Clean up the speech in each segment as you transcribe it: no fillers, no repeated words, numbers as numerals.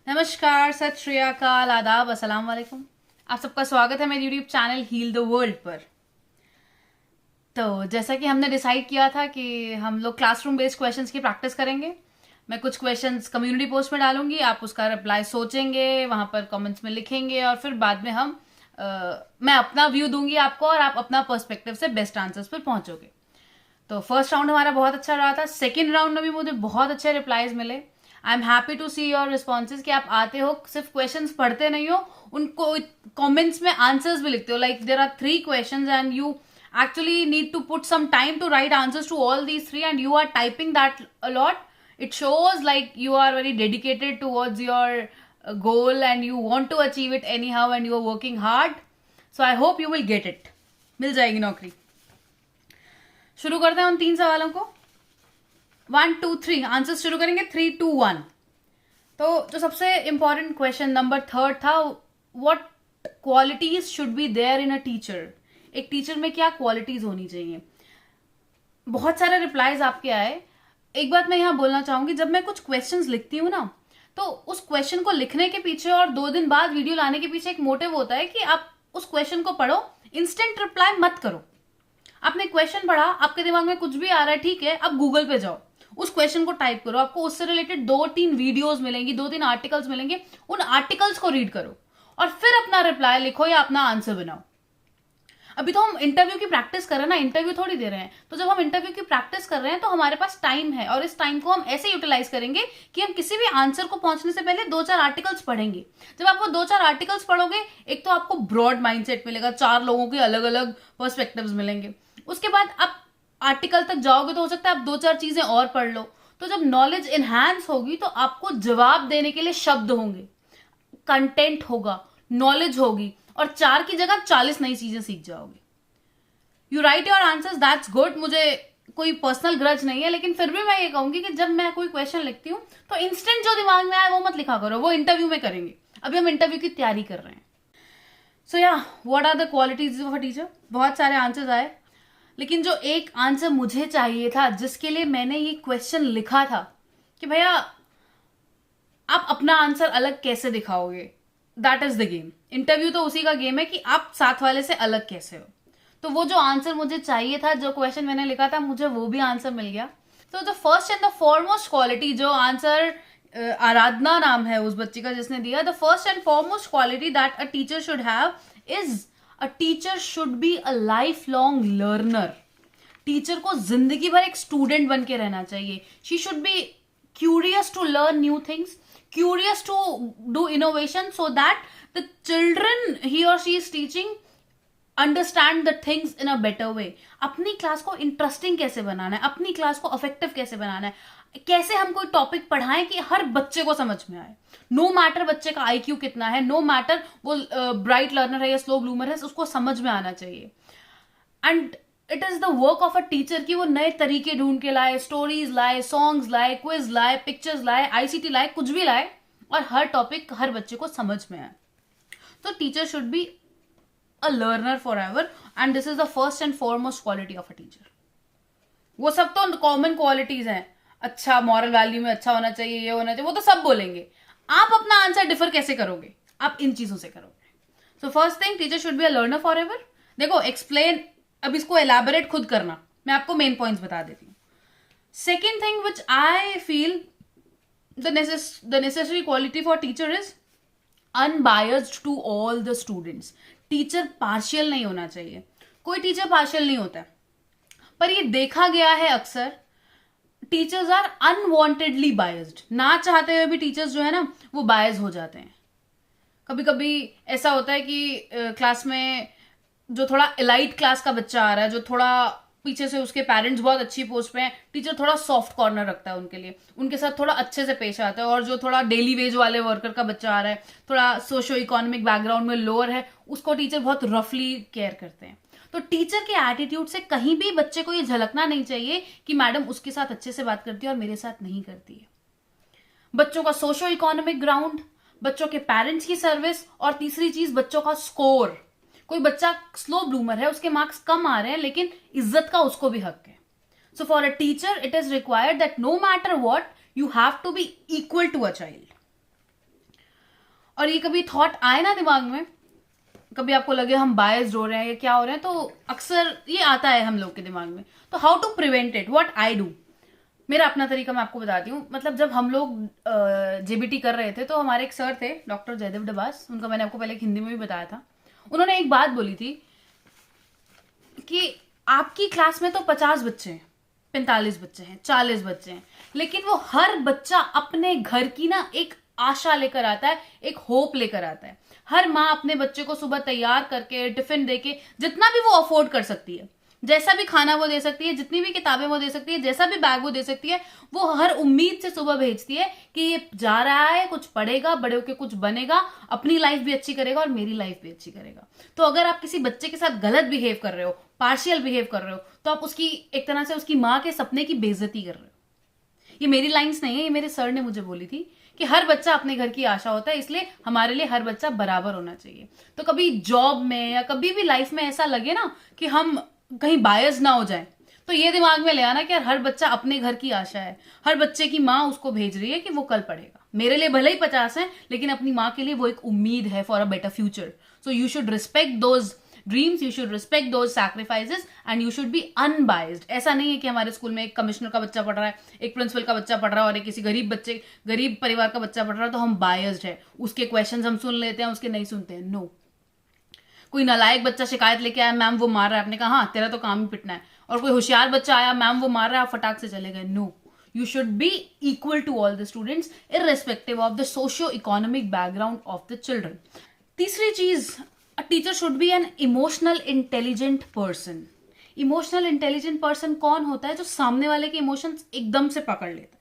नमस्कार, सत श्री अकाल, आदाब, अस्सलाम वालेकुम। आप सबका स्वागत है मेरे YouTube channel heal the world पर। तो जैसा कि हमने डिसाइड किया था कि हम लोग क्लासरूम बेस्ड क्वेश्चंस की प्रैक्टिस करेंगे। मैं कुछ क्वेश्चंस कम्युनिटी पोस्ट में डालूंगी, आप उसका रिप्लाई सोचेंगे, वहां पर कमेंट्स में लिखेंगे और फिर बाद में मैं अपना व्यू दूंगी आपको और आप अपना पर्सपेक्टिव से बेस्ट आंसर्स पर पहुंचोगे। तो फर्स्ट राउंड हमारा बहुत अच्छा रहा था। सेकेंड राउंड में भी मुझे बहुत अच्छे रिप्लाईज मिले। I am happy to see your responses कि आप आते हो, सिर्फ क्वेश्चंस पढ़ते नहीं हो, उनको कमेंट्स में आंसर्स भी लिखते हो। Like there are 3 questions and you actually need to put some time to write answers to all these 3 and you are typing that a lot. It shows like you are very dedicated towards your goal and you want to achieve it anyhow and you are working hard. So I hope you will get it. मिल जाएगी नौकरी। शुरू करते हैं उन 3 सवालों को। 1 2 3 answer शुरू करेंगे। 3 2 1। तो जो सबसे इंपॉर्टेंट क्वेश्चन नंबर 3 था, what qualities should be there in a teacher. एक टीचर में क्या क्वालिटीज होनी चाहिए। बहुत सारे रिप्लाईज आपके आए। एक बात मैं यहां बोलना चाहूंगी, जब मैं कुछ क्वेश्चंस लिखती हूँ ना, तो उस क्वेश्चन को लिखने के पीछे और 2 दिन बाद वीडियो लाने के पीछे एक मोटिव होता है कि आप उस क्वेश्चन को पढ़ो, इंस्टेंट रिप्लाई मत करो। आपने क्वेश्चन पढ़ा, आपके दिमाग में कुछ भी आ रहा है, ठीक है, अब गूगल पे जाओ, उस क्वेश्चन को टाइप करो, आपको उससे रिलेटेड 2-3 वीडियोस मिलेंगी, 2-3 आर्टिकल्स मिलेंगे, उन आर्टिकल्स को रीड करो और फिर अपना रिप्लाई लिखो या अपना आंसर बनाओ। अभी तो हम इंटरव्यू की प्रैक्टिस कर रहे हैं ना, इंटरव्यू थोड़ी दे रहे हैं। तो जब हम इंटरव्यू की प्रैक्टिस कर रहे हैं तो हमारे पास टाइम है और इस टाइम को हम ऐसे यूटिलाइज करेंगे कि हम किसी भी आंसर को पहुंचने से पहले 2-4 आर्टिकल्स पढ़ेंगे। जब आप वो 2-4 आर्टिकल्स पढ़ोगे, एक तो आपको ब्रॉड माइंडसेट मिलेगा, 4 लोगों के अलग अलग पर्सपेक्टिव्स मिलेंगे। उसके बाद आप आर्टिकल तक जाओगे तो हो सकता है आप 2-4 चीजें और पढ़ लो। तो जब नॉलेज इनहैंस होगी तो आपको जवाब देने के लिए शब्द होंगे, कंटेंट होगा, नॉलेज होगी और 4 की जगह 40 नई चीजें सीख जाओगे। You right your answers, that's good. मुझे कोई पर्सनल ग्रज नहीं है, लेकिन फिर भी मैं ये कहूंगी कि जब मैं कोई क्वेश्चन लिखती हूँ तो इंस्टेंट जो दिमाग में आए वो मत लिखा करो, वो इंटरव्यू में करेंगे। अभी हम इंटरव्यू की तैयारी कर रहे हैं। सो या what are the qualities of a teacher. बहुत सारे आंसर्स आए, लेकिन जो एक आंसर मुझे चाहिए था, जिसके लिए मैंने ये क्वेश्चन लिखा था कि भैया आप अपना आंसर अलग कैसे दिखाओगे, that is the game. Interview तो उसी का गेम है कि आप साथ वाले से अलग कैसे हो। तो वो जो आंसर मुझे चाहिए था, जो क्वेश्चन मैंने लिखा था, मुझे वो भी आंसर मिल गया। तो the first and the foremost quality, जो आंसर आराधना नाम है उस बच्ची का जिसने दिया, the first and foremost quality that a teacher should have is a teacher should be a life long learner. Teacher को जिंदगी भर एक स्टूडेंट बन के रहना चाहिए। She should be curious to learn new things, curious to do innovation, so that the children he और she is teaching understand the things in a better way. अपनी क्लास को इंटरेस्टिंग कैसे बनाना है, अपनी क्लास को अफेक्टिव कैसे बनाना है, कैसे हम कोई टॉपिक पढ़ाएं कि हर बच्चे को समझ में आए। नो मैटर बच्चे का आईक्यू कितना है, नो मैटर वो ब्राइट लर्नर है या स्लो ब्लूमर है, उसको समझ में आना चाहिए। And it is the work of a teacher कि वो नए तरीके ढूंढ के लाए, स्टोरीज लाए, सॉन्ग्स लाए, क्विज लाए, पिक्चर्स लाए, आईसीटी लाए, कुछ भी लाए और हर टॉपिक हर बच्चे को समझ में आए। तो teacher should B a learner forever and this is the first and foremost quality of a teacher. वो सब तो कॉमन क्वालिटीज हैं। अच्छा मॉरल वैल्यू में अच्छा होना चाहिए, ये होना चाहिए, वो तो सब बोलेंगे। आप अपना आंसर डिफर कैसे करोगे, आप इन चीजों से करोगे। So first thing, teacher should be a learner for ever. देखो एक्सप्लेन, अब इसको एलैबोरेट खुद करना, मैं आपको मेन पॉइंट्स बता देती हूँ। Second thing which I feel the necessary quality for teacher is unbiased to all the students. Teacher partial नहीं होना चाहिए, कोई टीचर पार्शियल नहीं होता, पर ये देखा गया है अक्सर टीचर्स आर अनवांटेडली बायस्ड। ना चाहते हुए भी टीचर्स जो है ना वो बायस हो जाते हैं। कभी कभी ऐसा होता है कि क्लास में जो थोड़ा एलाइट क्लास का बच्चा आ रहा है, जो थोड़ा पीछे से उसके पेरेंट्स बहुत अच्छी पोस्ट पे हैं, टीचर थोड़ा सॉफ्ट कॉर्नर रखता है उनके लिए, उनके साथ थोड़ा अच्छे से पेश आता है। और जो थोड़ा डेली वेज वाले वर्कर का बच्चा आ रहा है, थोड़ा सोशो इकोनॉमिक बैकग्राउंड में लोअर है, उसको टीचर बहुत रफली केयर करते हैं। तो टीचर के एटीट्यूड से कहीं भी बच्चे को ये झलकना नहीं चाहिए कि मैडम उसके साथ अच्छे से बात करती है और मेरे साथ नहीं करती है। बच्चों का सोशो इकोनॉमिक ग्राउंड, बच्चों के पेरेंट्स की सर्विस और तीसरी चीज बच्चों का स्कोर। कोई बच्चा स्लो ब्लूमर है, उसके मार्क्स कम आ रहे हैं, लेकिन इज्जत का उसको भी हक है। So for a teacher it is required that no matter what you have to be equal to a child. और ये कभी थॉट आए ना दिमाग में, कभी आपको लगे हम बायस्ड हो रहे हैं या क्या हो रहे हैं, तो अक्सर ये आता है हम लोग के दिमाग में। तो how to prevent it, what I do, मेरा अपना तरीका मैं आपको बताती हूँ। मतलब जब हम लोग जेबीटी कर रहे थे तो हमारे एक सर थे डॉक्टर जयदेव डबास, उनका मैंने आपको पहले हिंदी में भी बताया था। उन्होंने एक बात बोली थी कि आपकी क्लास में तो 50 बच्चे हैं, 45 बच्चे हैं, 40 बच्चे हैं, लेकिन वो हर बच्चा अपने घर की ना एक आशा लेकर आता है, एक होप लेकर आता है। हर माँ अपने बच्चे को सुबह तैयार करके टिफिन देके जितना भी वो अफोर्ड कर सकती है, जैसा भी खाना वो दे सकती है, जितनी भी किताबें वो दे सकती है, जैसा भी बैग वो दे सकती है, वो हर उम्मीद से सुबह भेजती है कि ये जा रहा है, कुछ पढ़ेगा, बड़े होके कुछ बनेगा, अपनी लाइफ भी अच्छी करेगा और मेरी लाइफ भी अच्छी करेगा। तो अगर आप किसी बच्चे के साथ गलत बिहेव कर रहे हो, पार्शियल बिहेव कर रहे हो, तो आप उसकी एक तरह से उसकी माँ के सपने की बेइज्जती कर रहे हो। ये मेरी लाइंस नहीं है, ये मेरे सर ने मुझे बोली थी कि हर बच्चा अपने घर की आशा होता है, इसलिए हमारे लिए हर बच्चा बराबर होना चाहिए। तो कभी जॉब में या कभी भी लाइफ में ऐसा लगे ना कि हम कहीं बायस ना हो जाए, तो ये दिमाग में ले आना कि यार हर बच्चा अपने घर की आशा है, हर बच्चे की माँ उसको भेज रही है कि वो कल पढ़ेगा। मेरे लिए भले ही 50 है, लेकिन अपनी माँ के लिए वो एक उम्मीद है for a better future. So you should respect those dreams, you should respect those sacrifices and you should B unbiased. ऐसा नहीं है कि हमारे स्कूल में एक कमिश्नर का बच्चा पढ़ रहा है, एक प्रिंसिपल का बच्चा पढ़ रहा है और एक किसी गरीब परिवार का बच्चा पढ़ रहा है तो हम बायस्ड है, उसके क्वेश्चंस हम सुन लेते हैं, उसके नहीं सुनते हैं। नो। कोई नालायक बच्चा शिकायत लेके आया, मैम वो मार रहा है, आपने कहा हाँ तेरा तो काम ही पिटना है। और कोई होशियार बच्चा आया, मैम वो मार रहा है, आप फटाक से चले गए। No, you should be equal to all the students irrespective of the socio economic background of the children. तीसरी चीज, a teacher should be an emotional intelligent person. Emotional intelligent person कौन होता है? जो सामने वाले के इमोशंस एकदम से पकड़ लेता है।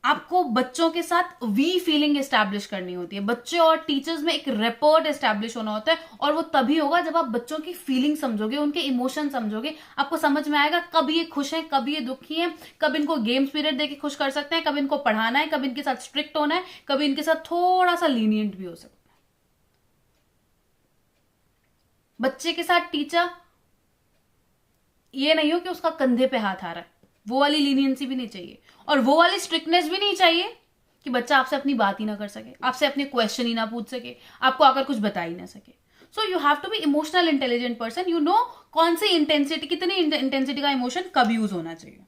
आपको बच्चों के साथ वी फीलिंग एस्टैब्लिश करनी होती है। बच्चे और टीचर्स में एक रेपोर्ट एस्टैब्लिश होना होता है, और वो तभी होगा जब आप बच्चों की फीलिंग समझोगे, उनके इमोशन समझोगे। आपको समझ में आएगा कब ये खुश हैं, कब ये दुखी हैं, कब इनको गेम्स पीरियड देके खुश कर सकते हैं, कब इनको पढ़ाना है, कब इनके साथ स्ट्रिक्ट होना है, कब इनके साथ थोड़ा सा लीनियंट भी हो सकता है। बच्चे के साथ टीचर ये नहीं हो कि उसका कंधे पे हाथ आ रहा है, वो वाली लीनियंसी भी नहीं चाहिए, और वो वाली स्ट्रिक्टनेस भी नहीं चाहिए कि बच्चा आपसे अपनी बात ही ना कर सके, आपसे अपने क्वेश्चन ही ना पूछ सके, आपको आकर कुछ बता ही ना सके। So you have to be emotional intelligent person. You know कौन सी इंटेंसिटी, कितनी इंटेंसिटी का इमोशन कब यूज होना चाहिए।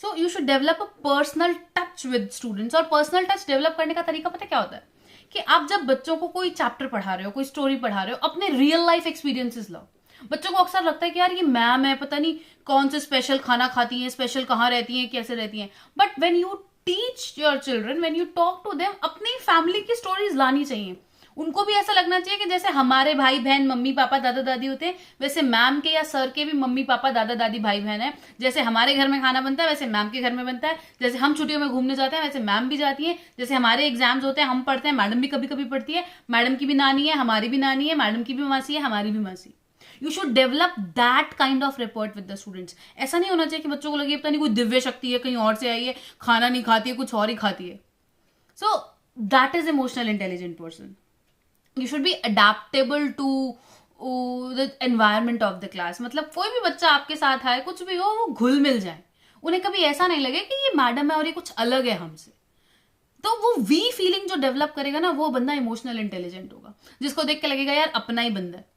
So you should develop a personal touch with students. और पर्सनल टच डेवलप करने का तरीका पता क्या होता है? कि आप जब बच्चों को कोई चैप्टर पढ़ा रहे हो, कोई स्टोरी पढ़ा रहे हो, अपने रियल लाइफ एक्सपीरियंसेस लाओ। बच्चों को अक्सर लगता है कि यार ये मैम है, पता नहीं कौन से स्पेशल खाना खाती हैं, स्पेशल कहाँ रहती हैं, कैसे रहती हैं। But when you teach your children, when you talk to them, अपनी फैमिली की स्टोरीज लानी चाहिए। उनको भी ऐसा लगना चाहिए कि जैसे हमारे भाई बहन मम्मी पापा दादा दादी होते हैं, वैसे मैम के या सर के भी मम्मी पापा दादा दादी भाई बहन है। जैसे हमारे घर में खाना बनता है वैसे मैम के घर में बनता है। जैसे हम छुट्टियों में घूमने जाते हैं वैसे मैम भी जाती है। जैसे हमारे एग्जाम्स होते हैं, हम पढ़ते हैं, मैडम भी कभी कभी पढ़ती है। मैडम की भी नानी है, हमारी भी नानी है, मैडम की भी मासी है, हमारी भी मासी। You should develop that kind of report with the students. ऐसा नहीं होना चाहिए कि बच्चों को लगे पता नहीं कोई दिव्य शक्ति है, कहीं और से आई है, खाना नहीं खाती है, कुछ और ही खाती है। So that is emotional intelligent person. You should be adaptable to the environment of the class. मतलब कोई भी बच्चा आपके साथ आए, कुछ भी हो, वो घुल मिल जाए, उन्हें कभी ऐसा नहीं लगे कि ये मैडम है और ये कुछ अलग है हमसे। तो वो वी फीलिंग जो डेवलप करेगा ना, वो बंदा इमोशनल इंटेलिजेंट होगा, जिसको देख के लगेगा यार अपना ही बंदा है।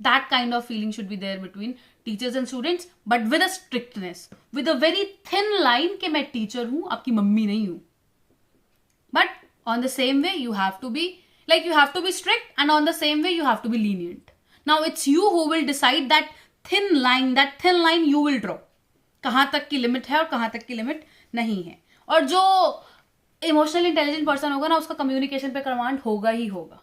That kind of feeling should be there between teachers and students, but with a strictness, with a very thin line कि मैं teacher हूं, आपकी मम्मी नहीं हूं। But on the same way, you have to be you have to be strict, and on the same way, you have to be lenient. Now it's you who will decide that thin line you will draw. कहां तक की limit है और कहां तक की limit नहीं है। और जो इमोशनली इंटेलिजेंट पर्सन होगा ना, उसका कम्युनिकेशन पे कमांड होगा ही होगा,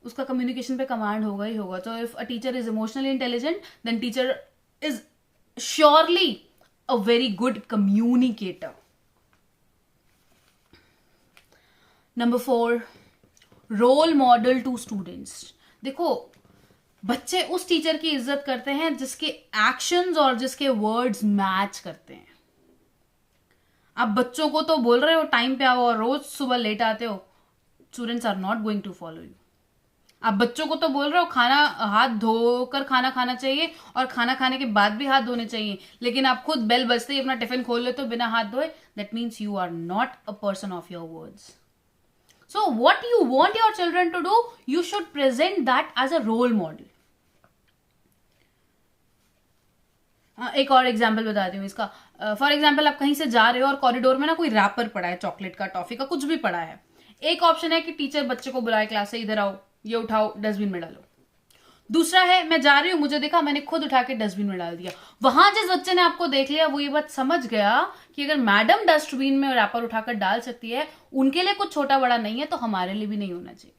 उसका कम्युनिकेशन पे कमांड होगा ही होगा। तो if a teacher is emotionally intelligent, then teacher is surely a very good communicator. Number 4, role model to students. देखो, बच्चे उस टीचर की इज्जत करते हैं जिसके एक्शंस और जिसके वर्ड्स मैच करते हैं। आप बच्चों को तो बोल रहे हो टाइम पे आओ और रोज सुबह लेट आते हो, students are not going to follow you. आप बच्चों को तो बोल रहे हो खाना हाथ धोकर खाना खाना चाहिए और खाना खाने के बाद भी हाथ धोने चाहिए, लेकिन आप खुद बेल बजते ही अपना टिफिन खोल लेते हो बिना हाथ धोए। That means you are not a person of your words. So what you want your children to do, you should present that as a role model. एक और एग्जाम्पल बताती हूँ इसका. फॉर एग्जाम्पल आप कहीं से जा रहे हो और कॉरिडोर में ना कोई रैपर पड़ा है, चॉकलेट का, टॉफी का, कुछ भी पड़ा है. एक ऑप्शन है कि टीचर बच्चे को बुलाए क्लास से, इधर आओ, ये उठाओ, डस्टबिन में डालो. दूसरा है मैं जा रही हूं, मुझे देखा, मैंने खुद उठा के डस्टबिन में डाल दिया. वहां जिस बच्चे ने आपको देख लिया वो ये बात समझ गया कि अगर मैडम डस्टबिन में रैपर उठाकर डाल सकती है, उनके लिए कुछ छोटा बड़ा नहीं है, तो हमारे लिए भी नहीं होना चाहिए.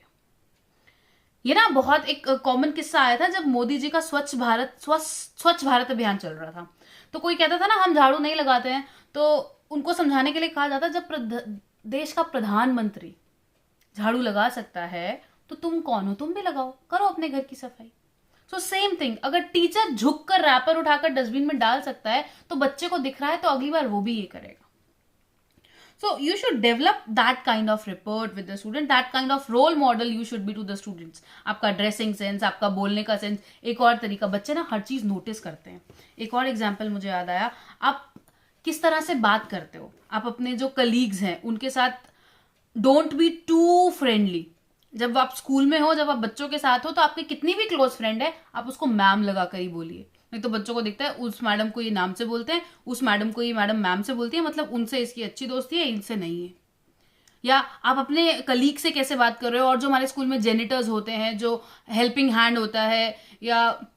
ये ना बहुत एक कॉमन किस्सा आया था जब मोदी जी का स्वच्छ भारत अभियान चल रहा था. तो कोई कहता था ना हम झाड़ू नहीं लगाते हैं, तो उनको समझाने के लिए कहा जाता जब देश का प्रधानमंत्री झाड़ू लगा सकता है तो तुम कौन हो, तुम भी लगाओ, करो अपने घर की सफाई. सो सेम थिंग, अगर टीचर झुककर रैपर उठाकर डस्टबिन में डाल सकता है तो बच्चे को दिख रहा है तो अगली बार वो भी ये करेगा. So you should develop that kind of rapport with the student, that kind of role model you should be to the students. आपका ड्रेसिंग सेंस, आपका बोलने का सेंस, एक और तरीका, बच्चे ना हर चीज नोटिस करते हैं. एक और एग्जाम्पल मुझे याद आया, आप किस तरह से बात करते हो, आप अपने जो कलीग्स हैं उनके साथ डोंट बी टू फ्रेंडली. जब आप स्कूल में हो, जब आप बच्चों के साथ हो, तो आपकी कितनी भी क्लोज फ्रेंड है आप उसको मैम लगा कर ही बोलिए. नहीं तो बच्चों को दिखता है उस मैडम को ये नाम से बोलते हैं, उस मैडम को ये मैडम मैम से बोलती है, मतलब उनसे इसकी अच्छी दोस्ती है, इनसे नहीं है. या आप अपने कलीग से कैसे बात कर रहे हो, और जो हमारे स्कूल में जेनिटर्स होते हैं, जो हेल्पिंग हैंड होता है, या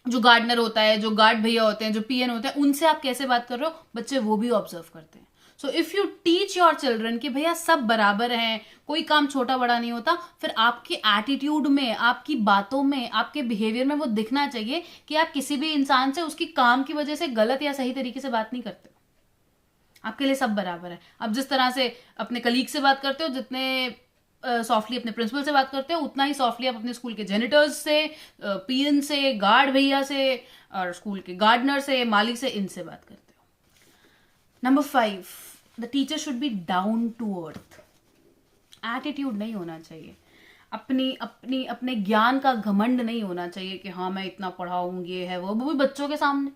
जो गार्डनर होता है, जो गार्ड भैया होते हैं, जो पीएन होते हैं, उनसे आप कैसे बात कर रहे हो, बच्चे वो भी ऑब्जर्व करते हैं. सो if you teach your children कि भैया सब बराबर हैं, कोई काम छोटा बड़ा नहीं होता, फिर आपके एटीट्यूड में, आपकी बातों में, आपके बिहेवियर में वो दिखना चाहिए कि आप किसी भी इंसान से उसकी काम की वजह से गलत या सही तरीके से बात नहीं करते. आपके लिए सब बराबर है. आप जिस तरह से अपने कलीग से बात करते हो, जितने सॉफ्टली अपने प्रिंसिपल से बात करते हो, उतना ही सॉफ्टली आप अपने स्कूल के जेनिटर्स से, पीएन से, गार्ड भैया से, और स्कूल के गार्डनर से, माली से, इनसे बात करते हो. Number 5, the teacher should be down to earth. Attitude नहीं होना चाहिए, अपने ज्ञान का घमंड नहीं होना चाहिए कि हाँ मैं इतना पढ़ाऊँ, ये है वो भी बच्चों के सामने.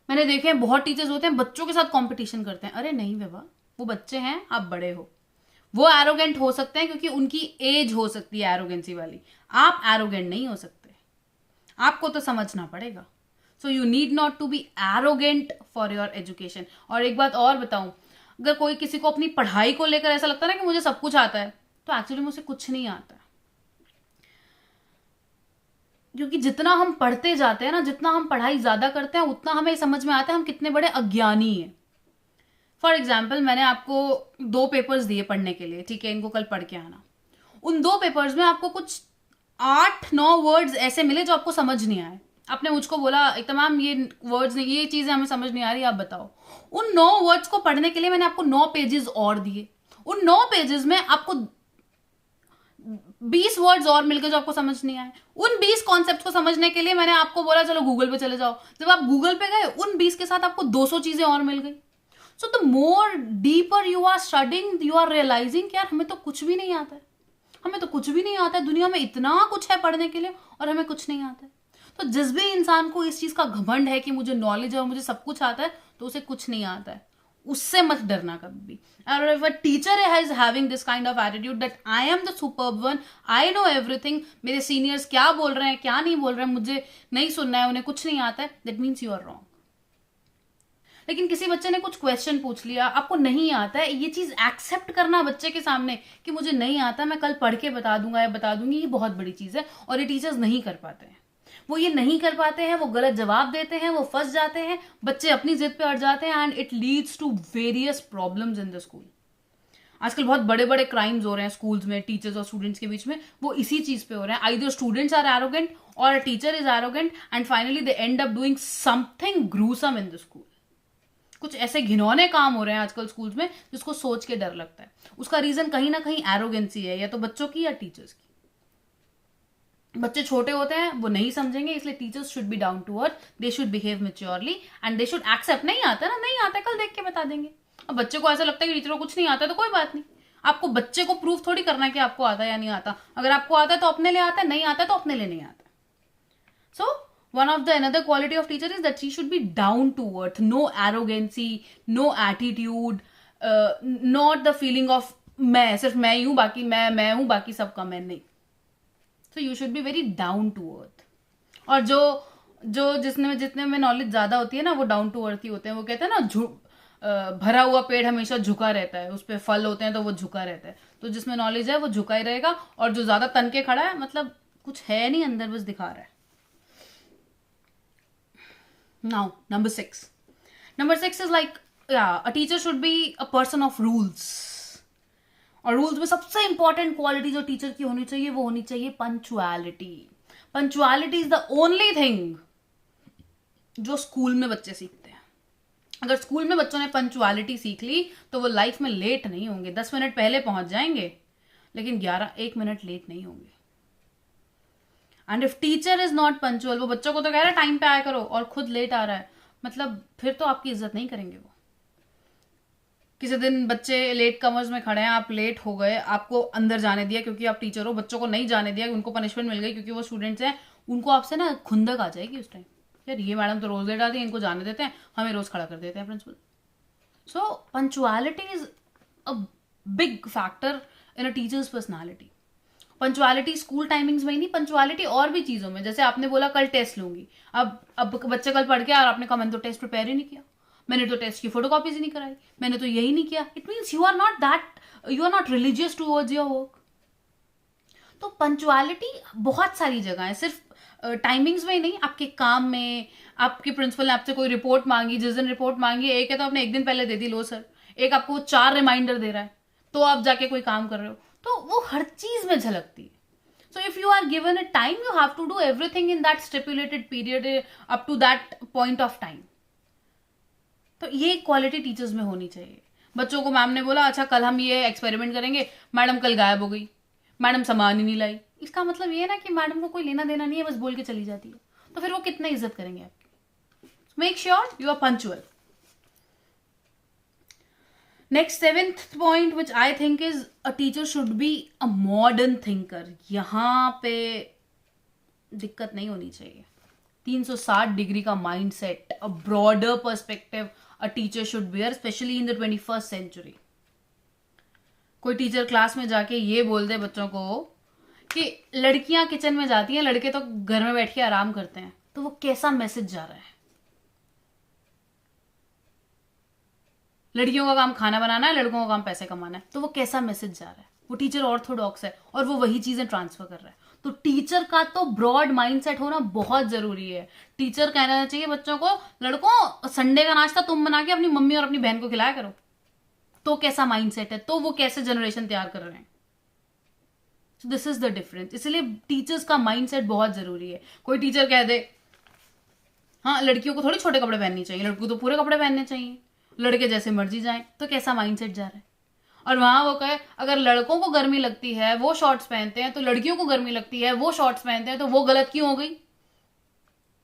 मैंने देखे हैं बहुत टीचर्स होते हैं बच्चों के साथ कंपटीशन करते हैं. अरे नहीं बाबा, वो बच्चे हैं, आप बड़े हो. वो एरोगेंट हो सकते हैं क्योंकि उनकी एज हो सकती है एरोगेंसी वाली. आप एरोगेंट नहीं हो सकते, आपको तो समझना पड़ेगा. So you need not to be arrogant for your education. और एक बात और बताऊं, अगर कोई किसी को अपनी पढ़ाई को लेकर ऐसा लगता है ना कि मुझे सब कुछ आता है, तो एक्चुअली मुझे कुछ नहीं आता. क्योंकि जितना हम पढ़ते जाते हैं ना, जितना हम पढ़ाई ज्यादा करते हैं, उतना हमें समझ में आता है हम कितने बड़े अज्ञानी हैं. फॉर एग्जाम्पल, मैंने आपको 2 पेपर्स दिए पढ़ने के लिए, ठीक है, इनको कल पढ़ के आना. उन 2 पेपर्स में आपको कुछ 8-9 वर्ड्स ऐसे मिले जो आपको समझ नहीं आए. आपने मुझको बोला एक तमाम ये वर्ड्स नहीं, ये चीजें हमें समझ नहीं आ रही, आप बताओ. उन 9 वर्ड्स को पढ़ने के लिए मैंने आपको 9 पेजेस और दिए. उन 9 पेजेस में आपको 20 वर्ड्स और मिलकर जो आपको समझ नहीं आए. उन 20 कॉन्सेप्ट को समझने के लिए मैंने आपको बोला चलो गूगल पे चले जाओ. जब आप गूगल पे गए, उन 20 के साथ आपको 200 चीजें और मिल गई. So the more deeper you are studying, you are realizing यार हमें तो कुछ भी नहीं आता है, हमें तो कुछ भी नहीं आता है. दुनिया में इतना कुछ है पढ़ने के लिए और हमें कुछ नहीं आता है. तो जिस भी इंसान को इस चीज का घमंड है कि मुझे नॉलेज है और मुझे सब कुछ आता है, तो उसे कुछ नहीं आता है, उससे मत डरना कभी भी. और if a teacher is having this kind of attitude that I am the superb one, I know everything, मेरे सीनियर्स क्या बोल रहे हैं क्या नहीं बोल रहे हैं मुझे नहीं सुनना है, उन्हें कुछ नहीं आता है, that means you are wrong. लेकिन किसी बच्चे ने कुछ क्वेश्चन पूछ लिया, आपको नहीं आता है, ये चीज एक्सेप्ट करना बच्चे के सामने कि मुझे नहीं आता, मैं कल पढ़ के बता दूंगा या बता दूंगी, ये बहुत बड़ी चीज है. और ये टीचर्स नहीं कर पाते हैं. वो ये नहीं कर पाते हैं, वो गलत जवाब देते हैं, वो फंस जाते हैं, बच्चे अपनी जिद पे अड़ जाते हैं, and it leads to various problems in the school. आजकल बहुत बड़े बड़े क्राइम्स हो रहे हैं स्कूल्स में, टीचर्स और स्टूडेंट्स के बीच में, वो इसी चीज पे हो रहे हैं. आइदर स्टूडेंट्स आर एरोगेंट और अ teacher is arrogant, and finally they and up doing something gruesome in the school. कुछ ऐसे घिनौने काम हो रहे हैं आजकल स्कूल्स में जिसको सोच के डर लगता है. उसका रीजन कहीं ना कहीं एरोगेंसी है, या तो बच्चों की या टीचर्स की. बच्चे छोटे होते हैं, वो नहीं समझेंगे, इसलिए teachers should be down to earth, they should behave maturely, and they should accept. नहीं आता ना, नहीं आता, कल देख के बता देंगे. अब बच्चे को ऐसा लगता है कि टीचर को कुछ नहीं आता तो कोई बात नहीं, आपको बच्चे को प्रूव थोड़ी करना है कि आपको आता है या नहीं आता. अगर आपको आता है तो अपने लिए आता है, नहीं आता है तो अपने लिए नहीं आता. So one of the another quality of teacher is that she should be down to earth, no arrogancy, no attitude, not the feeling of मैं सिर्फ मैं ही हूं, बाकी मैं हूं, बाकी सबका मैं नहीं. So you should be very down to earth. और जो जो जितने में नॉलेज ज्यादा होती है ना, वो डाउन टू अर्थ ही होते हैं. वो कहते हैं ना, भरा हुआ पेड़ हमेशा झुका रहता है, उस पर फल होते हैं तो वो झुका रहता है. तो जिसमें नॉलेज है वो झुका ही रहेगा, और जो ज्यादा तन के खड़ा है मतलब कुछ है नहीं अंदर, बस दिखा रहा है. Now, number 6. Number 6 is like, a teacher should be a person of rules. और रूल्स में सबसे इंपॉर्टेंट क्वालिटी जो टीचर की होनी चाहिए वो होनी चाहिए punctuality. Punctuality is the only thing जो स्कूल में बच्चे सीखते हैं. अगर स्कूल में बच्चों ने पंचुअलिटी सीख ली तो वो लाइफ में लेट नहीं होंगे. 10 मिनट पहले पहुंच जाएंगे, लेकिन 1 मिनट लेट नहीं होंगे. And if teacher is not punctual, वो बच्चों को तो कह रहा है टाइम पे आया करो और खुद लेट आ रहा है, मतलब फिर तो आपकी इज्जत नहीं करेंगे वो. किसी दिन बच्चे लेट कमर्स में खड़े हैं, आप लेट हो गए, आपको अंदर जाने दिया क्योंकि आप टीचर हो, बच्चों को नहीं जाने दिया, उनको पनिशमेंट मिल गई क्योंकि वो स्टूडेंट्स हैं, उनको आपसे ना खुंदक आ जाएगी उस टाइम. यार ये मैडम तो रोज लेट आती है, इनको जाने देते हैं, हमें रोज खड़ा कर देते हैं principal. So punctuality is a big factor in a teacher's personality. Punctuality school timings में ही नहीं, पंचुअलिटी और भी चीजों में. जैसे आपने बोला कल टेस्ट लूंगी, अब बच्चे कल पढ़ के और आपने कहा मैंने तो टेस्ट प्रिपेयर ही नहीं किया, मैंने तो टेस्ट की फोटोकॉपीज ही नहीं कराई, मैंने तो यही नहीं किया. It means you are not religious towards your work. तो पंचुअलिटी बहुत सारी जगह है, सिर्फ टाइमिंग्स में ही नहीं, आपके काम में. आपके प्रिंसिपल ने आपसे कोई रिपोर्ट मांगी, जिस दिन रिपोर्ट मांगी, एक है तो आपने एक दिन पहले दे दी, लो सर. एक आपको 4 रिमाइंडर दे रहा है, तो आप जाके कोई काम कर रहे हो, तो वो हर चीज में झलकती है. So if you are given a time, you have to do everything in that stipulated period up to that point of time. तो ये क्वालिटी टीचर्स में होनी चाहिए. बच्चों को मैम ने बोला अच्छा कल हम ये एक्सपेरिमेंट करेंगे, मैडम कल गायब हो गई, मैडम सामान ही नहीं लाई. इसका मतलब ये है ना कि मैडम को कोई लेना देना नहीं है, बस बोल के चली जाती है. तो फिर वो कितना इज्जत करेंगे आपकी. Make sure you are punctual. Next 7th point which I think is a teacher should be a modern thinker. यहां पे दिक्कत नहीं होनी चाहिए. 360 डिग्री का mind set, a broader perspective a teacher should bear, specially in the 21st century. कोई teacher class में जाके ये बोल दे बच्चों को कि लड़कियां किचन में जाती हैं, लड़के तो घर में बैठ के आराम करते हैं, तो वो कैसा मैसेज जा रहा है. लड़कियों का काम खाना बनाना है, लड़कों का काम पैसे कमाना है, तो वो कैसा मैसेज जा रहा है. वो टीचर ऑर्थोडॉक्स है और वो वही चीजें ट्रांसफर कर रहा है. तो टीचर का तो ब्रॉड माइंडसेट होना बहुत जरूरी है. टीचर कहना चाहिए बच्चों को, लड़कों संडे का नाश्ता तुम बना के अपनी मम्मी और अपनी बहन को खिलाया करो. तो कैसा माइंडसेट है, तो वो कैसे जनरेशन तैयार कर रहे हैं. So this is the difference. इसलिए टीचर्स का माइंडसेट बहुत जरूरी है. कोई टीचर कह दे हाँ लड़कियों को थोड़ी छोटे कपड़े पहनने चाहिए, लड़कों को तो पूरे कपड़े पहनने चाहिए, लड़के जैसे मर्जी जाएं, तो कैसा माइंडसेट जा रहा है. और वहां वो कहे अगर लड़कों को गर्मी लगती है वो शॉर्ट्स पहनते हैं, तो लड़कियों को गर्मी लगती है वो शॉर्ट्स पहनते हैं, तो वो गलत क्यों हो गई.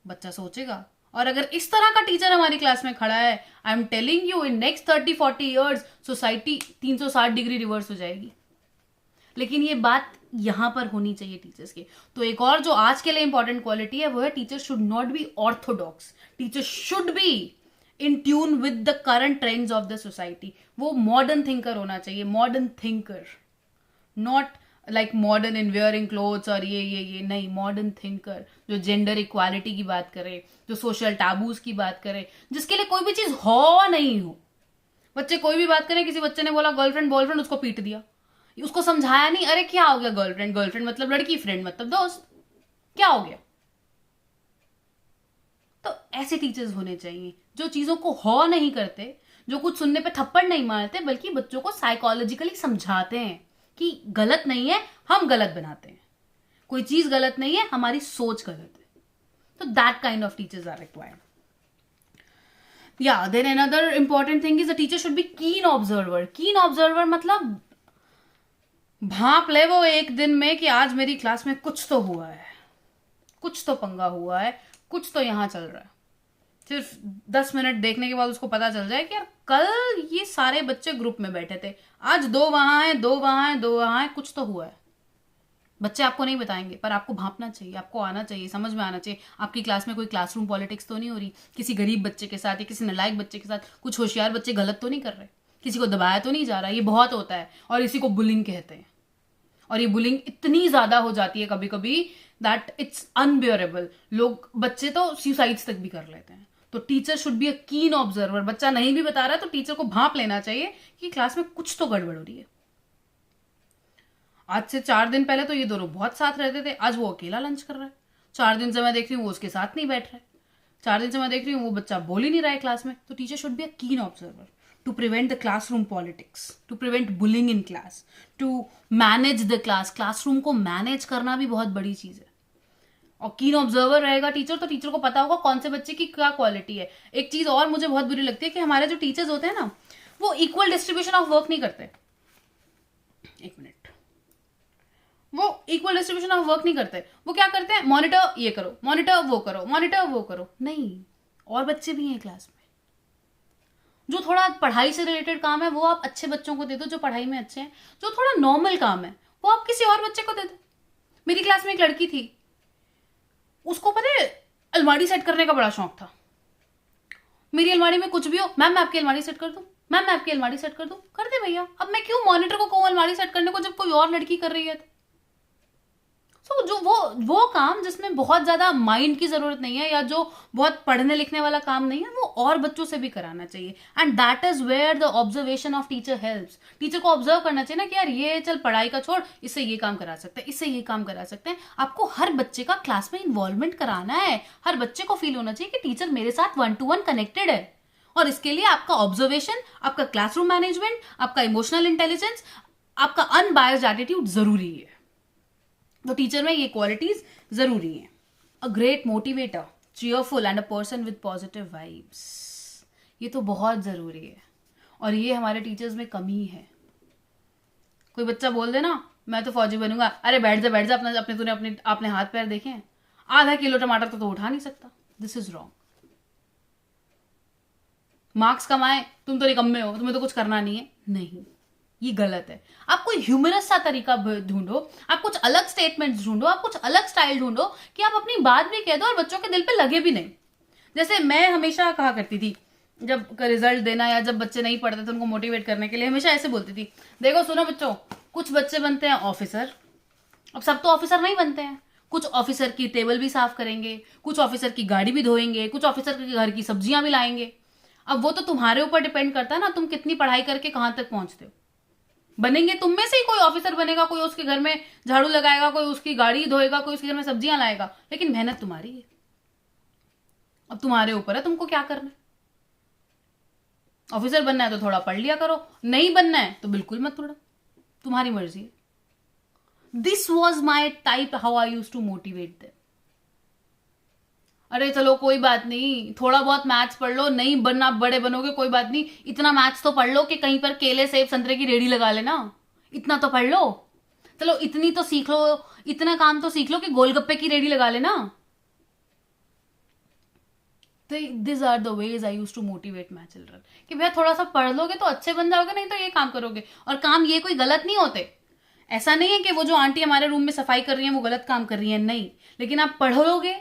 बच्चा सोचेगा. और अगर इस तरह का टीचर हमारी क्लास में खड़ा है, I am telling you in next 30-40 years society 360 degree reverse हो जाएगी. लेकिन ये बात यहां पर होनी चाहिए टीचर्स की. तो एक और जो आज के लिए इंपॉर्टेंट क्वालिटी है वो है teacher should not be orthodox. Teacher should be in tune with the current trends of the society. वो मॉडर्न थिंकर होना चाहिए. Modern thinker, not like modern in wearing clothes और ये नहीं. मॉडर्न थिंकर जो जेंडर इक्वालिटी की बात करे, जो सोशल टैबूज की बात करे, जिसके लिए कोई भी चीज हो नहीं हो. बच्चे कोई भी बात करें, किसी बच्चे ने बोला गर्लफ्रेंड बॉयफ्रेंड, उसको पीट दिया, उसको समझाया नहीं, अरे क्या हो गया, गर्लफ्रेंड गर्लफ्रेंड मतलब लड़की, फ्रेंड मतलब दोस्त, क्या हो गया. तो ऐसे टीचर्स होने चाहिए जो चीजों को हो नहीं करते, जो कुछ सुनने पे थप्पड़ नहीं मारते, बल्कि बच्चों को साइकोलॉजिकली समझाते हैं कि गलत नहीं है, हम गलत बनाते हैं, कोई चीज गलत नहीं है, हमारी सोच गलत है. तो that kind of teachers are required. या then another important thing is a teacher should be keen observer. Keen observer मतलब भांप ले वो एक दिन में कि आज मेरी क्लास में कुछ तो हुआ है, कुछ तो पंगा हुआ है, कुछ तो यहां चल रहा है. सिर्फ 10 मिनट देखने के बाद उसको पता चल जाए कि यार कल ये सारे बच्चे ग्रुप में बैठे थे, आज 2 वहां हैं, 2 वहां हैं, 2 वहां हैं, कुछ तो हुआ है। बच्चे आपको नहीं बताएंगे, पर आपको भांपना चाहिए, आपको आना चाहिए, समझ में आना चाहिए। आपकी क्लास में कोई क्लासरूम पॉलिटिक्स तो नहीं हो रही, किसी गरीब बच्चे के साथ या किसी नालायक बच्चे के साथ कुछ होशियार बच्चे गलत तो नहीं कर रहे, किसी को दबाया तो नहीं जा रहा। ये बहुत होता है और इसी को बुलिंग कहते हैं। और ये बुलिंग इतनी ज्यादा हो जाती है कभी कभी दैट इट्स अनबियरेबल। लोग, बच्चे तो सुसाइड्स तक भी कर लेते हैं। तो teacher should be a keen observer. बच्चा नहीं भी बता रहा है तो टीचर को भांप लेना चाहिए कि क्लास में कुछ तो गड़बड़ हो रही है। आज से 4 दिन पहले तो ये दोनों बहुत साथ रहते थे, आज वो अकेला लंच कर रहा है। 4 दिन से मैं देख रही हूँ वो उसके साथ नहीं बैठ रहा है। 4 दिन से मैं देख रही हूँ वो बच्चा बोल ही नहीं रहा है क्लास में। तो teacher should be a keen observer to prevent the classroom politics, to prevent bullying in class, to manage the class. Classroom को मैनेज करना भी बहुत बड़ी चीज है। और कीन ऑब्जर्वर रहेगा टीचर, तो टीचर को पता होगा कौन से बच्चे की क्या क्वालिटी है। एक चीज और मुझे बहुत बुरी लगती है कि हमारे जो टीचर्स होते हैं ना, वो इक्वल डिस्ट्रीब्यूशन ऑफ वर्क नहीं करते। एक मिनट, वो इक्वल डिस्ट्रीब्यूशन ऑफ वर्क नहीं करते। वो क्या करते हैं, मॉनिटर ये करो, मॉनिटर वो करो, मॉनिटर वो करो। नहीं, और बच्चे भी हैं क्लास में। जो थोड़ा पढ़ाई से रिलेटेड काम है वो आप अच्छे बच्चों को दे दो जो पढ़ाई में अच्छे हैं। जो थोड़ा नॉर्मल काम है वो आप किसी और बच्चे को दे दो। मेरी क्लास में एक लड़की थी, उसको पता है अलमारी सेट करने का बड़ा शौक था। मेरी अलमारी में कुछ भी हो, मैम मैं आपकी अलमारी सेट कर दूं, मैम मैं आपकी अलमारी सेट कर दूं। कर दे भैया, अब मैं क्यों मॉनिटर को कहूं अलमारी सेट करने को जब कोई और लड़की कर रही है। तो जो वो काम जिसमें बहुत ज्यादा माइंड की जरूरत नहीं है या जो बहुत पढ़ने लिखने वाला काम नहीं है, वो और बच्चों से भी कराना चाहिए। And that is where the observation of teacher helps. Teacher को ऑब्जर्व करना चाहिए ना कि यार ये चल पढ़ाई का छोड़, इससे ये काम करा सकते हैं, इससे ये काम करा सकते हैं। आपको हर बच्चे का क्लास में इन्वॉल्वमेंट कराना है। हर बच्चे को फील होना चाहिए कि टीचर मेरे साथ 1 to 1 कनेक्टेड है। और इसके लिए आपका ऑब्जर्वेशन, आपका क्लासरूम मैनेजमेंट, आपका इमोशनल इंटेलिजेंस, आपका अनबायस्ड एटीट्यूड जरूरी है। तो टीचर में ये क्वालिटीज जरूरी हैं। A great motivator, cheerful and a person with positive vibes. ये तो बहुत जरूरी है और ये हमारे टीचर्स में कमी है। कोई बच्चा बोल दे ना मैं तो फौजी बनूंगा, अरे बैठ जा बैठ जा, अपने तूने अपने हाथ पैर देखे हैं? आधा किलो टमाटर तो उठा नहीं सकता। This is wrong. मार्क्स कमाए, तुम तो निकम्मे हो, तुम्हें तो कुछ करना नहीं है। नहीं, ये गलत है। आप कोई ह्यूमरस सा तरीका ढूंढो, आप कुछ अलग स्टेटमेंट्स ढूंढो, आप कुछ अलग स्टाइल ढूंढो कि आप अपनी बात भी कह दो और बच्चों के दिल पे लगे भी नहीं। जैसे मैं हमेशा कहा करती थी जब रिजल्ट देना या जब बच्चे नहीं पढ़ते थे उनको मोटिवेट करने के लिए, हमेशा ऐसे बोलती थी, देखो सुनो बच्चों, कुछ बच्चे बनते हैं ऑफिसर। अब सब तो ऑफिसर नहीं बनते हैं। कुछ ऑफिसर की टेबल भी साफ करेंगे, कुछ ऑफिसर की गाड़ी भी धोएंगे, कुछ ऑफिसर के घर की सब्जियां भी लाएंगे। अब वो तो तुम्हारे ऊपर डिपेंड करता है ना, तुम कितनी पढ़ाई करके कहां तक पहुंचते हो। बनेंगे तुम में से ही कोई ऑफिसर बनेगा, कोई उसके घर में झाड़ू लगाएगा, कोई उसकी गाड़ी धोएगा, कोई उसके घर में सब्जियां लाएगा, लेकिन मेहनत तुम्हारी है। अब तुम्हारे ऊपर है तुमको क्या करना है। ऑफिसर बनना है तो थोड़ा पढ़ लिया करो, नहीं बनना है तो बिल्कुल मत पढ़ो, तुम्हारी मर्जी है। This was my type how I use to motivate them. अरे चलो कोई बात नहीं, थोड़ा बहुत मैथ्स पढ़ लो, नहीं बनना बड़े बनोगे कोई बात नहीं, इतना मैथ्स तो पढ़ लो कि कहीं पर केले सेब संतरे की रेडी लगा लेना, इतना तो पढ़ लो। चलो इतनी तो सीख लो, इतना काम तो सीख लो कि गोलगप्पे की रेडी लगा लेना। This are the ways I use to motivate my children कि भैया थोड़ा सा पढ़ लोगे तो अच्छे बन जाओगे, नहीं तो ये काम करोगे। और काम ये कोई गलत नहीं होते, ऐसा नहीं है कि वो जो आंटी हमारे रूम में सफाई कर रही है वो गलत काम कर रही है, नहीं। लेकिन आप पढ़ लोगे,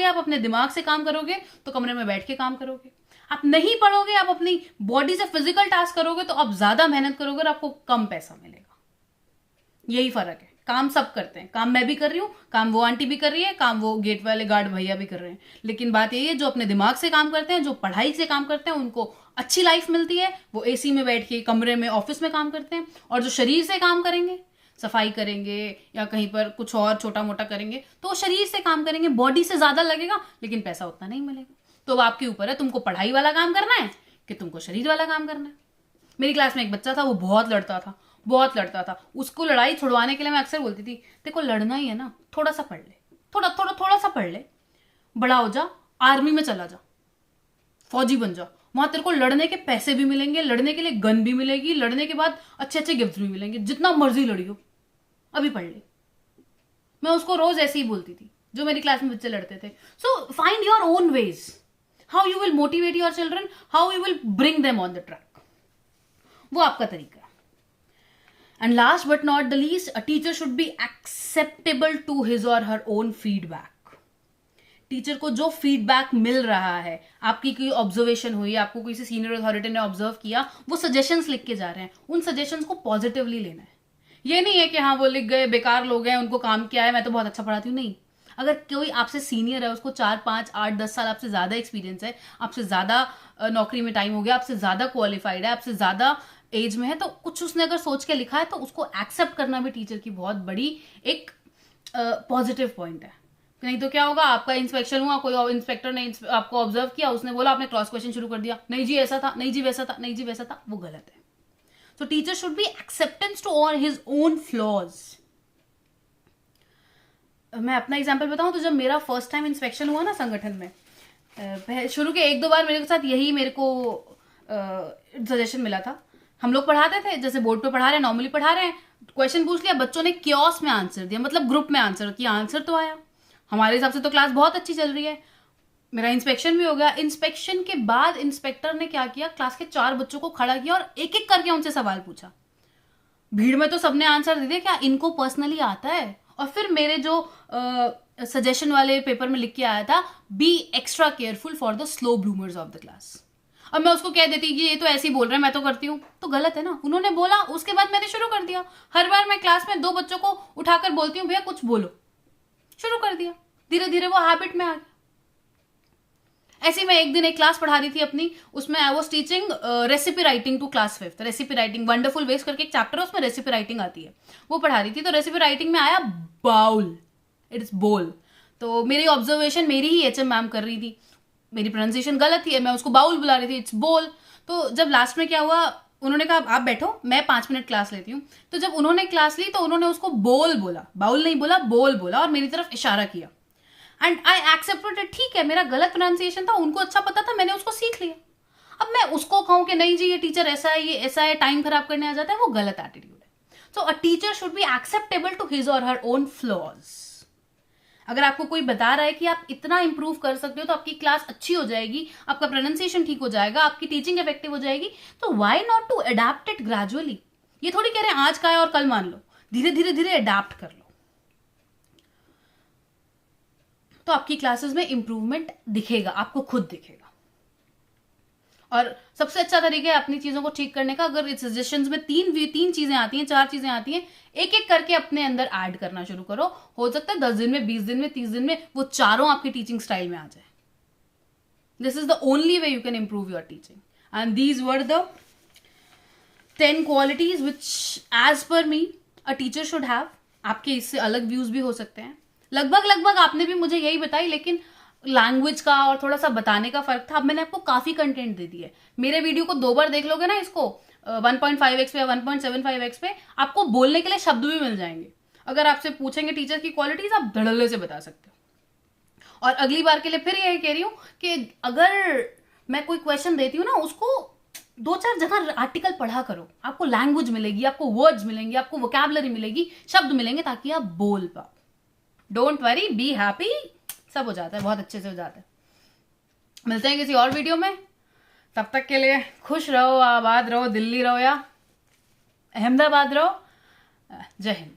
आप अपने दिमाग से काम करोगे तो कमरे में बैठ के काम करोगे। आप नहीं पढ़ोगे, आप अपनी बॉडी से फिजिकल टास्क करोगे तो आप ज्यादा मेहनत करोगे और आपको कम पैसा मिलेगा। यही फर्क है। काम सब करते हैं, काम मैं भी कर रही हूँ, काम वो आंटी भी कर रही है, काम वो गेट वाले गार्ड भैया भी कर रहे हैं, लेकिन बात यही है जो अपने दिमाग से काम करते हैं, जो पढ़ाई से काम करते हैं, उनको अच्छी लाइफ मिलती है। वो एसी में बैठ के कमरे में ऑफिस में काम करते हैं। और जो शरीर से काम करेंगे, सफाई करेंगे या कहीं पर कुछ और छोटा मोटा करेंगे, तो वो शरीर से काम करेंगे, बॉडी से ज्यादा लगेगा लेकिन पैसा उतना नहीं मिलेगा। तो वो आपके ऊपर है, तुमको पढ़ाई वाला काम करना है कि तुमको शरीर वाला काम करना है। मेरी क्लास में एक बच्चा था, वो बहुत लड़ता था। उसको लड़ाई छुड़वाने के लिए मैं अक्सर बोलती थी, देखो लड़ना ही है ना, थोड़ा सा पढ़ ले, थोड़ा सा पढ़ ले, बड़ा हो जा, आर्मी में चला जा, फौजी बन जा, वहां तेरे को लड़ने के पैसे भी मिलेंगे, लड़ने के लिए गन भी मिलेगी, लड़ने के बाद अच्छे अच्छे गिफ्ट भी मिलेंगे, जितना मर्जी लड़ियो, अभी पढ़ ले। मैं उसको रोज ऐसे ही बोलती थी जो मेरी क्लास में बच्चे लड़ते थे। So find your own ways. How you will motivate your children, how you will bring them on the track, वो आपका तरीका है. And last but not the least, a teacher should be acceptable to his और her own feedback. Teacher को जो feedback मिल रहा है, आपकी कोई ऑब्जर्वेशन हुई, आपको किसी सीनियर अथॉरिटी ने ऑब्जर्व किया, वो सजेशंस लिख के जा रहे हैं, उन सजेशंस को पॉजिटिवली लेना है. ये नहीं है कि हाँ वो लिख गए, बेकार लोग हैं, उनको काम किया है, मैं तो बहुत अच्छा पढ़ाती हूँ. नहीं, अगर कोई आपसे सीनियर है, उसको 4, 5, 8, 10 साल आपसे ज्यादा एक्सपीरियंस है, आपसे ज्यादा नौकरी में टाइम हो गया, आपसे ज्यादा क्वालिफाइड है, आपसे ज्यादा एज में है, तो कुछ उसने अगर सोच के लिखा है तो उसको एक्सेप्ट करना भी टीचर की बहुत बड़ी एक पॉजिटिव पॉइंट है. नहीं तो क्या होगा, आपका इंस्पेक्शन हुआ, कोई इंस्पेक्टर ने आपको ऑब्जर्व किया, उसने बोला, आपने क्रॉस क्वेश्चन शुरू कर दिया, नहीं जी ऐसा था, नहीं जी वैसा था, नहीं जी वैसा था, वो गलत है. So teacher should be acceptance to all his own flaws. मैं अपना एग्जांपल बताऊं तो जब मेरा फर्स्ट टाइम इंस्पेक्शन हुआ ना संगठन में, शुरू के 1-2 बार मेरे साथ यही मेरे को सजेशन मिला था. हम लोग पढ़ाते थे, जैसे बोर्ड पे पढ़ा रहे हैं, नॉर्मली पढ़ा रहे हैं, क्वेश्चन पूछ लिया, बच्चों ने क्योस में आंसर दिया, मतलब ग्रुप में आंसर किया, आंसर तो आया, हमारे हिसाब से तो क्लास बहुत अच्छी चल रही है. मेरा इंस्पेक्शन भी हो गया. इंस्पेक्शन के बाद इंस्पेक्टर ने क्या किया, क्लास के 4 बच्चों को खड़ा किया और एक एक करके उनसे सवाल पूछा. भीड़ में तो सबने आंसर दे दिया, क्या इनको पर्सनली आता है? और फिर मेरे जो सजेशन वाले पेपर में लिख के आया था, be extra careful for the slow bloomers of the class. अब मैं उसको कह देती कि ये तो ऐसे ही बोल रहे हैं, मैं तो करती हूँ, तो गलत है ना. उन्होंने बोला, उसके बाद मैंने शुरू कर दिया. हर बार मैं क्लास में 2 बच्चों को उठाकर बोलती हूँ, भैया कुछ बोलो, शुरू कर दिया. धीरे धीरे वो हैबिट में आ गया. ऐसे मैं एक दिन एक क्लास पढ़ा रही थी अपनी, उसमें I was teaching recipe writing to class 5th. Recipe writing, wonderful ways करके एक चैप्टर है, उसमें रेसिपी राइटिंग आती है, वो पढ़ा रही थी. तो रेसिपी राइटिंग में आया बाउल, इट्स बोल. तो मेरी ऑब्जर्वेशन मेरी ही एचएम मैम कर रही थी, मेरी प्रोनाउंसिएशन गलत थी, मैं उसको बाउल बुला रही थी, इट्स बोल. तो जब लास्ट में क्या हुआ, उन्होंने कहा आप बैठो, मैं 5 मिनट क्लास लेती हूँ. तो जब उन्होंने क्लास ली तो उन्होंने उसको बोल बोला, बाउल नहीं बोला, बोल बोला, और मेरी तरफ इशारा किया. And I accepted. ठीक है, मेरा गलत प्रोनाउंसिएशन था, उनको अच्छा पता था, मैंने उसको सीख लिया. अब मैं उसको कहूं कि नहीं जी ये टीचर ऐसा है, ये ऐसा है, टाइम खराब करने आ जाता है, वो गलत एटीट्यूड है. So a teacher should be acceptable to his और हर ओन फ्लॉज. अगर आपको कोई बता रहा है कि आप इतना इंप्रूव कर सकते हो तो आपकी क्लास अच्छी हो जाएगी, आपका प्रोनाउंसिएशन ठीक हो जाएगा, आपकी टीचिंग इफेक्टिव हो जाएगी, तो why not to adapt it gradually. ये थोड़ी कह रहे हैं आज का है और कल मान लो, धीरे धीरे धीरे अडैप्ट कर लो, तो आपकी क्लासेस में इंप्रूवमेंट दिखेगा, आपको खुद दिखेगा. और सबसे अच्छा तरीका है अपनी चीजों को ठीक करने का, अगर सजेशंस में 3 चीजें आती हैं, 4 चीजें आती हैं, एक एक करके अपने अंदर ऐड करना शुरू करो. हो सकता है 10 दिन में, 20 दिन में, 30 दिन में वो चारों आपकी टीचिंग स्टाइल में आ जाए. This is the only way you can improve your teaching. And these were the 10 qualities which as per me a teacher should have. आपके इससे अलग व्यूज भी हो सकते हैं. लगभग आपने भी मुझे यही बताई, लेकिन लैंग्वेज का और थोड़ा सा बताने का फर्क था. अब मैंने आपको काफी कंटेंट दे दिया है. मेरे वीडियो को 2 बार देख लोगे ना, इसको 1.5x पे या 1.75x पे, आपको बोलने के लिए शब्द भी मिल जाएंगे. अगर आपसे पूछेंगे टीचर की क्वालिटीज, आप धड़ल्ले से बता सकते हो. और अगली बार के लिए फिर यही कह रही हूं कि अगर मैं कोई क्वेश्चन देती हूँ ना, उसको 2-4 जगह आर्टिकल पढ़ा करो, आपको लैंग्वेज मिलेगी, आपको वर्ड्स मिलेंगे, आपको वोकैबुलरी मिलेगी, शब्द मिलेंगे, ताकि आप बोल पाओ. डोंट वरी, बी हैप्पी, सब हो जाता है, बहुत अच्छे से हो जाता है. मिलते हैं किसी और वीडियो में. तब तक के लिए खुश रहो, आबाद रहो, दिल्ली रहो या अहमदाबाद रहो. जय हिंद.